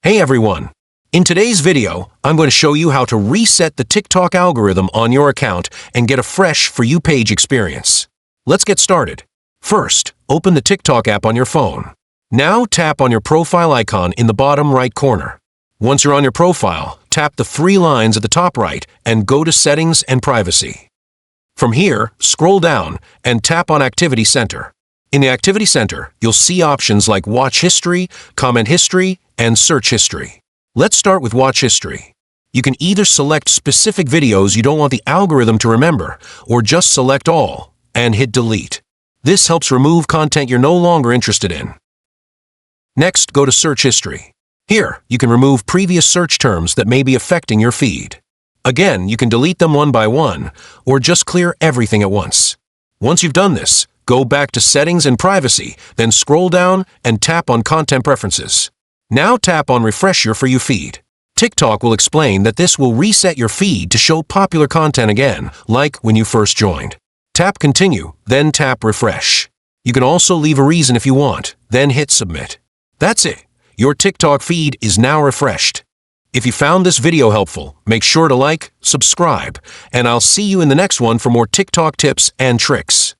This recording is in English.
Hey everyone! In today's video, I'm going to show you how to reset the TikTok algorithm on your account and get a fresh For You page experience. Let's get started. First, open the TikTok app on your phone. Now tap on your profile icon in the bottom right corner. Once you're on your profile, tap the three lines at the top right and go to Settings and Privacy. From here, scroll down and tap on Activity Center. In the Activity Center, you'll see options like Watch History, Comment History, and Search History. Let's start with Watch History. You can either select specific videos you don't want the algorithm to remember, or just select all and hit Delete. This helps remove content you're no longer interested in. Next, go to Search History. Here, you can remove previous search terms that may be affecting your feed. Again, you can delete them one by one, or just clear everything at once. Once you've done this, go back to Settings and Privacy, then scroll down and tap on Content Preferences. Now tap on Refresh your For You feed. TikTok will explain that this will reset your feed to show popular content again, like when you first joined. Tap Continue, then tap Refresh. You can also leave a reason if you want, then hit Submit. That's it. Your TikTok feed is now refreshed. If you found this video helpful, make sure to like, subscribe, and I'll see you in the next one for more TikTok tips and tricks.